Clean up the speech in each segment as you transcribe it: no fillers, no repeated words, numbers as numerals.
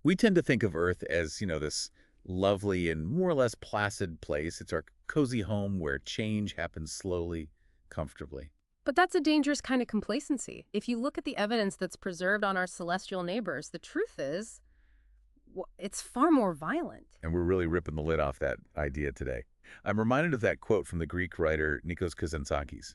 We tend to think of Earth as, this lovely and more or less placid place. It's our cozy home where change happens slowly, comfortably. But that's a dangerous kind of complacency. If you look at the evidence that's preserved on our celestial neighbors, the truth is, it's far more violent. And we're really ripping the lid off that idea today. I'm reminded of that quote from the Greek writer Nikos Kazantzakis.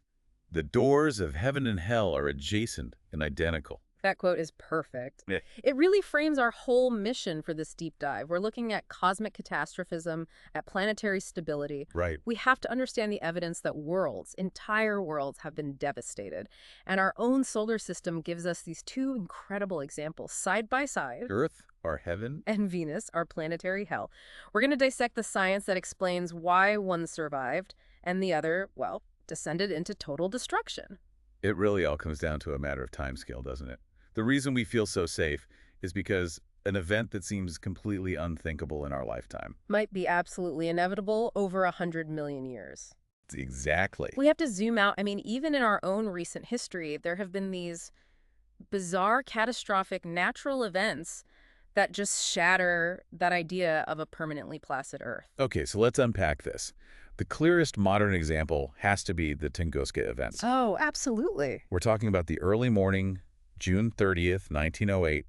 The doors of heaven and hell are adjacent and identical. That quote is perfect. Yeah. It really frames our whole mission for this deep dive. We're looking at cosmic catastrophism, at planetary stability. Right. We have to understand the evidence that worlds, entire worlds, have been devastated. And our own solar system gives us these two incredible examples, side by side. Earth, our heaven. And Venus, our planetary hell. We're going to dissect the science that explains why one survived and the other, well, descended into total destruction. It really all comes down to a matter of timescale, doesn't it? The reason we feel so safe is because an event that seems completely unthinkable in our lifetime might be absolutely inevitable over 100 million years. Exactly. We have to zoom out. I mean, even in our own recent history, there have been these bizarre, catastrophic natural events that just shatter that idea of a permanently placid Earth. Okay, so let's unpack this. The clearest modern example has to be the Tunguska Event. Oh, absolutely. We're talking about the early morning, June 30th, 1908,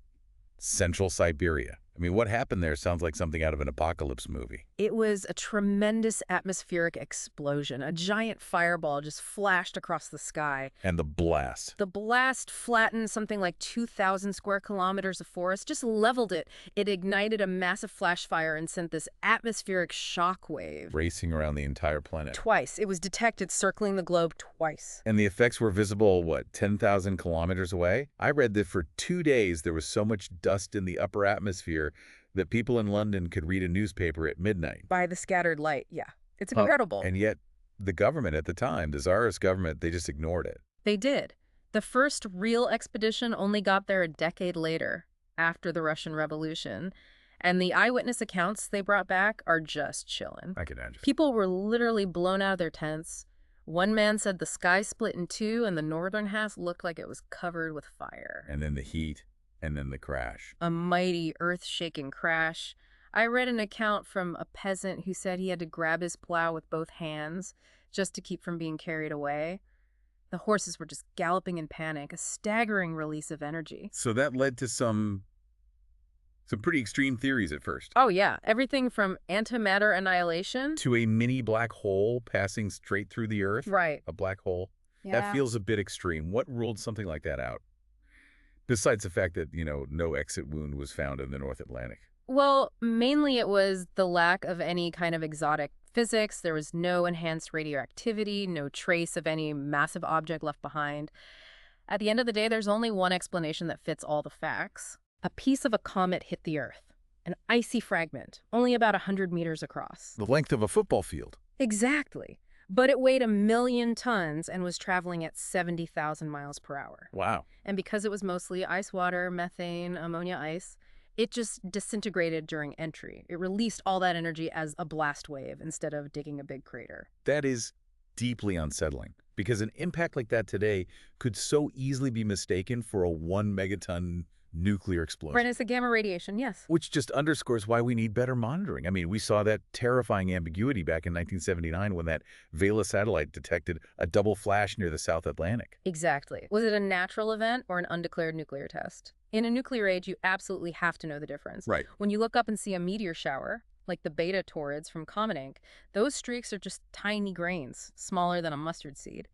Central Siberia. I mean, what happened there sounds like something out of an apocalypse movie. It was a tremendous atmospheric explosion. A giant fireball just flashed across the sky. And the blast. The blast flattened something like 2,000 square kilometers of forest, just leveled it. It ignited a massive flash fire and sent this atmospheric shock wave. Racing around the entire planet. Twice. It was detected circling the globe twice. And the effects were visible, 10,000 kilometers away? I read that for 2 days there was so much dust in the upper atmosphere that people in London could read a newspaper at midnight. By the scattered light, yeah. It's incredible. And yet, the government at the time, the Tsarist government, they just ignored it. They did. The first real expedition only got there a decade later, after the Russian Revolution. And the eyewitness accounts they brought back are just chilling. I can imagine. People were literally blown out of their tents. One man said the sky split in two and the northern half looked like it was covered with fire. And then the heat. And then the crash. A mighty earth-shaking crash. I read an account from a peasant who said he had to grab his plow with both hands just to keep from being carried away. The horses were just galloping in panic, a staggering release of energy. So that led to some pretty extreme theories at first. Oh, yeah. Everything from antimatter annihilation to a mini black hole passing straight through the Earth. Right. A black hole. Yeah. That feels a bit extreme. What ruled something like that out? Besides the fact that, no exit wound was found in the North Atlantic. Well, mainly it was the lack of any kind of exotic physics. There was no enhanced radioactivity, no trace of any massive object left behind. At the end of the day, there's only one explanation that fits all the facts. A piece of a comet hit the Earth. An icy fragment, only about 100 meters across. The length of a football field. Exactly. But it weighed 1 million tons and was traveling at 70,000 miles per hour. Wow. And because it was mostly ice water, methane, ammonia ice, it just disintegrated during entry. It released all that energy as a blast wave instead of digging a big crater. That is deeply unsettling because an impact like that today could so easily be mistaken for a 1-megaton nuclear explosion. Right, it's a gamma radiation, yes. Which just underscores why we need better monitoring. I mean, we saw that terrifying ambiguity back in 1979 when that Vela satellite detected a double flash near the South Atlantic. Exactly. Was it a natural event or an undeclared nuclear test? In a nuclear age, you absolutely have to know the difference. Right. When you look up and see a meteor shower, like the beta torids from Comet Encke, those streaks are just tiny grains, smaller than a mustard seed.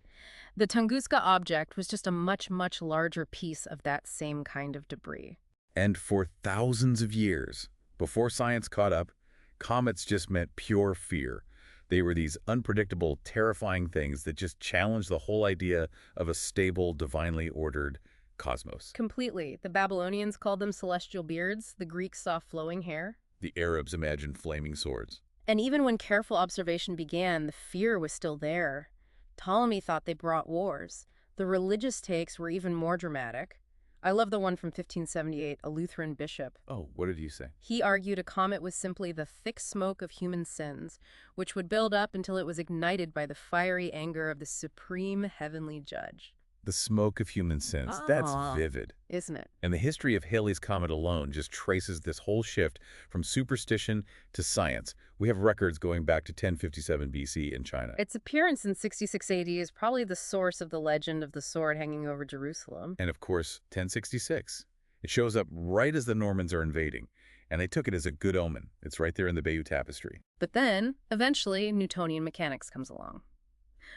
The Tunguska object was just a much, much larger piece of that same kind of debris. And for thousands of years, before science caught up, comets just meant pure fear. They were these unpredictable, terrifying things that just challenged the whole idea of a stable, divinely ordered cosmos. Completely. The Babylonians called them celestial beards. The Greeks saw flowing hair. The Arabs imagined flaming swords. And even when careful observation began, the fear was still there. Ptolemy thought they brought wars. The religious takes were even more dramatic. I love the one from 1578, a Lutheran bishop. Oh, what did you say? He argued a comet was simply the thick smoke of human sins, which would build up until it was ignited by the fiery anger of the supreme heavenly judge. The smoke of human sins. That's Ah, vivid. isn't it? And the history of Halley's Comet alone just traces this whole shift from superstition to science. We have records going back to 1057 BC in China. Its appearance in 66 AD is probably the source of the legend of the sword hanging over Jerusalem. And of course, 1066. It shows up right as the Normans are invading, and they took it as a good omen. It's right there in the Bayeux Tapestry. But then, eventually, Newtonian mechanics comes along.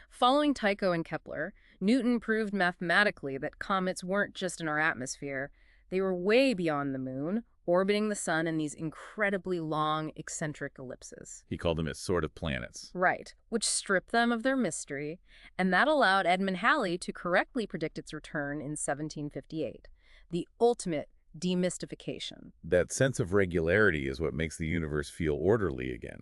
Following Tycho and Kepler, Newton proved mathematically that comets weren't just in our atmosphere. They were way beyond the moon, orbiting the sun in these incredibly long, eccentric ellipses. He called them as sort of planets. Right, which stripped them of their mystery, and that allowed Edmund Halley to correctly predict its return in 1758, the ultimate demystification. That sense of regularity is what makes the universe feel orderly again.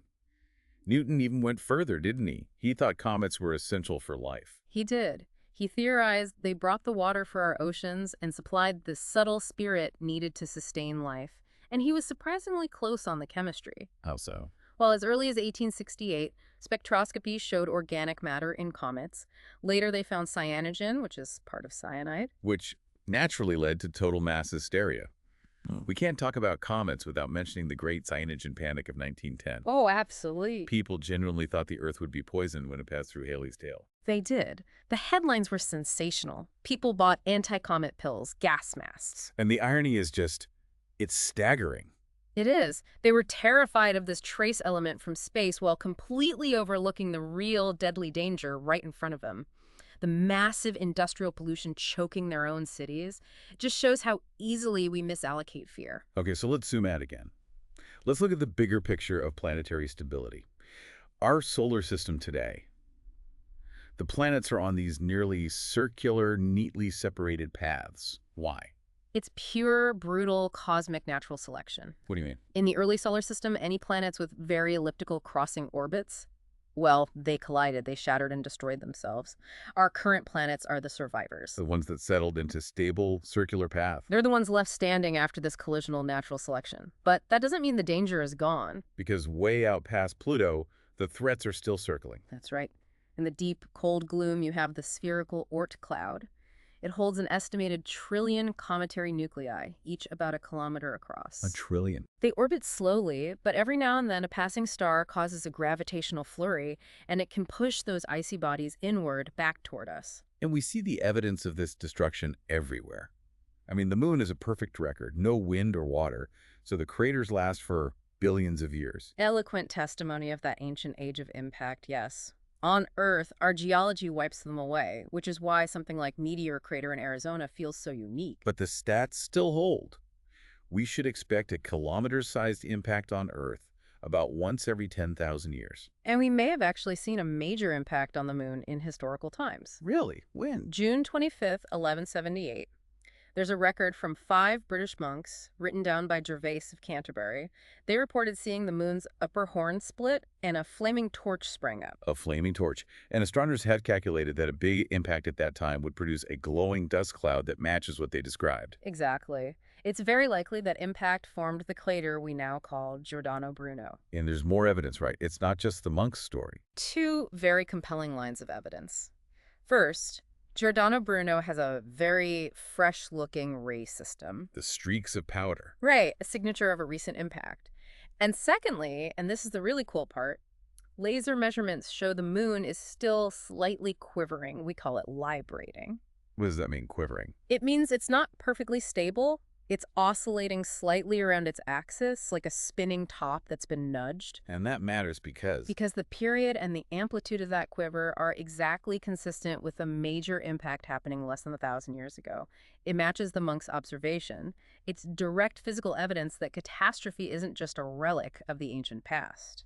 Newton even went further, didn't he? He thought comets were essential for life. He did. He theorized they brought the water for our oceans and supplied the subtle spirit needed to sustain life. And he was surprisingly close on the chemistry. How so? Well, as early as 1868, spectroscopy showed organic matter in comets. Later, they found cyanogen, which is part of cyanide. Which naturally led to total mass hysteria. We can't talk about comets without mentioning the Great Cyanogen Panic of 1910. Oh, absolutely. People genuinely thought the Earth would be poisoned when it passed through Halley's tail. They did. The headlines were sensational. People bought anti-comet pills, gas masks. And the irony is just, it's staggering. It is. They were terrified of this trace element from space while completely overlooking the real deadly danger right in front of them. The massive industrial pollution choking their own cities just shows how easily we misallocate fear. Okay, so let's zoom out again. Let's look at the bigger picture of planetary stability. Our solar system today, the planets are on these nearly circular, neatly separated paths. Why? It's pure, brutal, cosmic natural selection. What do you mean? In the early solar system, any planets with very elliptical crossing orbits, well, they collided, they shattered and destroyed themselves. Our current planets are the survivors. The ones that settled into stable, circular path. They're the ones left standing after this collisional natural selection. But that doesn't mean the danger is gone. Because way out past Pluto, the threats are still circling. That's right. In the deep, cold gloom, you have the spherical Oort cloud. It holds an estimated 1 trillion cometary nuclei, each about 1 kilometer across. 1 trillion. They orbit slowly, but every now and then a passing star causes a gravitational flurry, and it can push those icy bodies inward back toward us. And we see the evidence of this destruction everywhere. I mean, the moon is a perfect record. No wind or water, so the craters last for billions of years. Eloquent testimony of that ancient age of impact, yes. On Earth, our geology wipes them away, which is why something like Meteor Crater in Arizona feels so unique. But the stats still hold. We should expect a kilometer-sized impact on Earth about once every 10,000 years. And we may have actually seen a major impact on the moon in historical times. Really? When? June 25th, 1178. There's a record from 5 British monks, written down by Gervase of Canterbury. They reported seeing the moon's upper horn split and a flaming torch sprang up. A flaming torch. And astronomers had calculated that a big impact at that time would produce a glowing dust cloud that matches what they described. Exactly. It's very likely that impact formed the crater we now call Giordano Bruno. And there's more evidence, right? It's not just the monk's story. 2 very compelling lines of evidence. First, Giordano Bruno has a very fresh-looking ray system. The streaks of powder. Right, a signature of a recent impact. And secondly, and this is the really cool part, laser measurements show the moon is still slightly quivering. We call it librating. What does that mean, quivering? It means it's not perfectly stable. It's oscillating slightly around its axis, like a spinning top that's been nudged. And that matters because the period and the amplitude of that quiver are exactly consistent with a major impact happening less than 1,000 years ago. It matches the monk's observation. It's direct physical evidence that catastrophe isn't just a relic of the ancient past.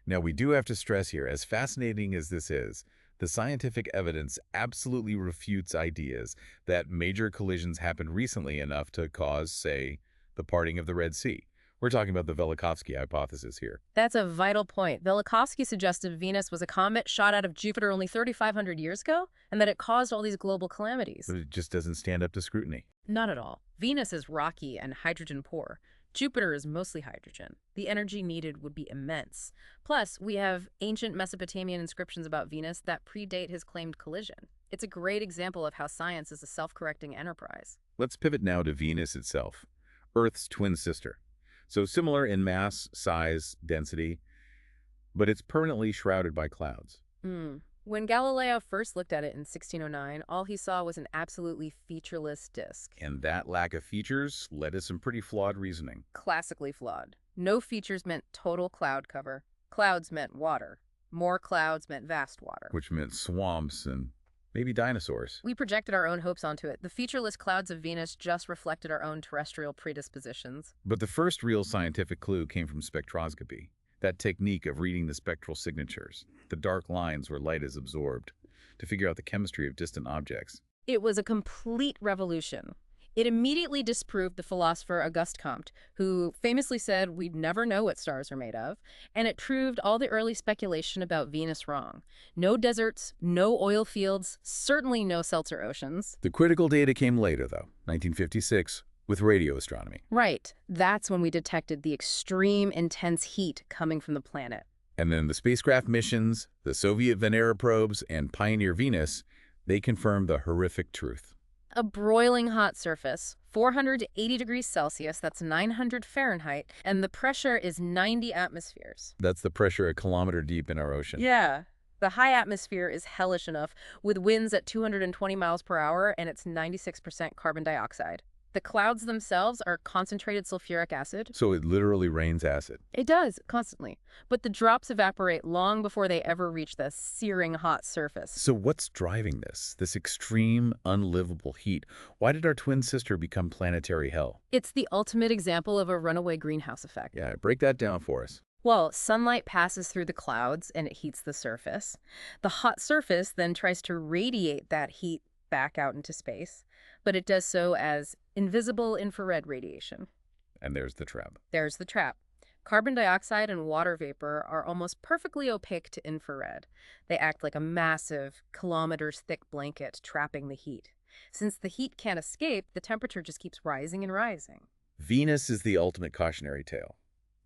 Now, we do have to stress here, as fascinating as this is, the scientific evidence absolutely refutes ideas that major collisions happened recently enough to cause, say, the parting of the Red Sea. We're talking about the Velikovsky hypothesis here. That's a vital point. Velikovsky suggested Venus was a comet shot out of Jupiter only 3,500 years ago, and that it caused all these global calamities. But it just doesn't stand up to scrutiny. Not at all. Venus is rocky and hydrogen-poor. Jupiter is mostly hydrogen. The energy needed would be immense. Plus, we have ancient Mesopotamian inscriptions about Venus that predate his claimed collision. It's a great example of how science is a self-correcting enterprise. Let's pivot now to Venus itself, Earth's twin sister. So similar in mass, size, density, but it's permanently shrouded by clouds. When Galileo first looked at it in 1609, all he saw was an absolutely featureless disk. And that lack of features led to some pretty flawed reasoning. Classically flawed. No features meant total cloud cover. Clouds meant water. More clouds meant vast water. Which meant swamps and maybe dinosaurs. We projected our own hopes onto it. The featureless clouds of Venus just reflected our own terrestrial predispositions. But the first real scientific clue came from spectroscopy. That technique of reading the spectral signatures, the dark lines where light is absorbed, to figure out the chemistry of distant objects. It was a complete revolution. It immediately disproved the philosopher Auguste Comte, who famously said we'd never know what stars are made of, and it proved all the early speculation about Venus wrong. No deserts, no oil fields, certainly no seltzer oceans. The critical data came later, though, 1956, with radio astronomy. Right. That's when we detected the extreme intense heat coming from the planet. And then the spacecraft missions, the Soviet Venera probes, and Pioneer Venus, they confirmed the horrific truth. A broiling hot surface, 480 degrees Celsius, that's 900 Fahrenheit, and the pressure is 90 atmospheres. That's the pressure a kilometer deep in our ocean. Yeah. The high atmosphere is hellish enough, with winds at 220 miles per hour, and it's 96% carbon dioxide. The clouds themselves are concentrated sulfuric acid. So it literally rains acid. It does, constantly. But the drops evaporate long before they ever reach the searing hot surface. So what's driving this extreme, unlivable heat? Why did our twin sister become planetary hell? It's the ultimate example of a runaway greenhouse effect. Yeah, break that down for us. Well, sunlight passes through the clouds and it heats the surface. The hot surface then tries to radiate that heat back out into space, but it does so as invisible infrared radiation. And there's the trap. There's the trap. Carbon dioxide and water vapor are almost perfectly opaque to infrared. They act like a massive, kilometers-thick blanket trapping the heat. Since the heat can't escape, the temperature just keeps rising and rising. Venus is the ultimate cautionary tale.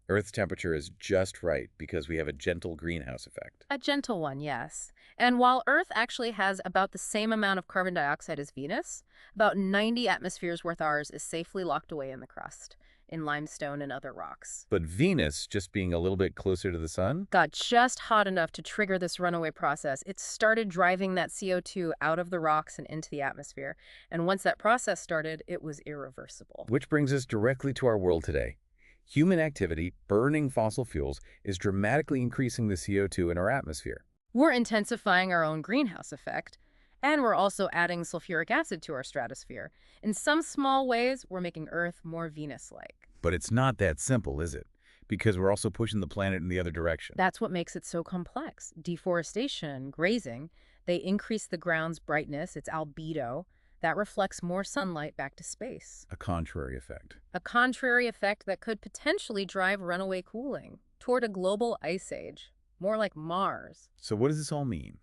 Earth's temperature is just right because we have a gentle greenhouse effect. A gentle one, yes. And while Earth actually has about the same amount of carbon dioxide as Venus, about 90 atmospheres worth ours is safely locked away in the crust, in limestone and other rocks. But Venus, just being a little bit closer to the sun, got just hot enough to trigger this runaway process. It started driving that CO2 out of the rocks and into the atmosphere. And once that process started, it was irreversible. which brings us directly to our world today. Human activity, burning fossil fuels, is dramatically increasing the CO2 in our atmosphere. We're intensifying our own greenhouse effect, and we're also adding sulfuric acid to our stratosphere. In some small ways, we're making Earth more Venus-like. But it's not that simple, is it? Because we're also pushing the planet in the other direction. That's what makes it so complex. Deforestation, grazing, they increase the ground's brightness, its albedo. That reflects more sunlight back to space. A contrary effect. A contrary effect that could potentially drive runaway cooling toward a global ice age, more like Mars. So what does this all mean?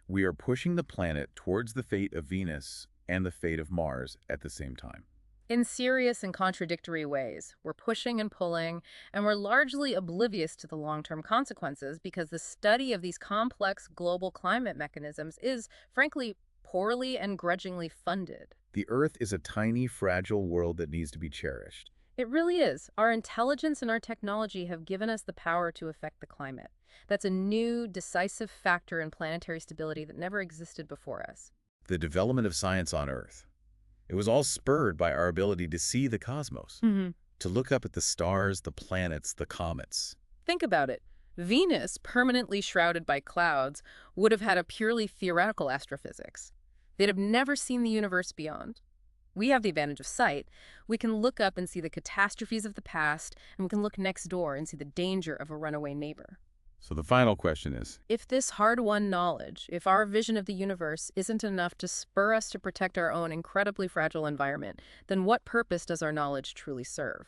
We are pushing the planet towards the fate of Venus and the fate of Mars at the same time. In serious and contradictory ways, we're pushing and pulling, and we're largely oblivious to the long-term consequences because the study of these complex global climate mechanisms is, frankly, poorly and grudgingly funded. The Earth is a tiny, fragile world that needs to be cherished. It really is. Our intelligence and our technology have given us the power to affect the climate. That's a new, decisive factor in planetary stability that never existed before us. The development of science on Earth. It was all spurred by our ability to see the cosmos, to look up at the stars, the planets, the comets. Think about it. Venus, permanently shrouded by clouds, would have had a purely theoretical astrophysics. They'd have never seen the universe beyond. We have the advantage of sight. We can look up and see the catastrophes of the past, and we can look next door and see the danger of a runaway neighbor. So the final question is, If this hard-won knowledge, if our vision of the universe isn't enough to spur us to protect our own incredibly fragile environment, then what purpose does our knowledge truly serve?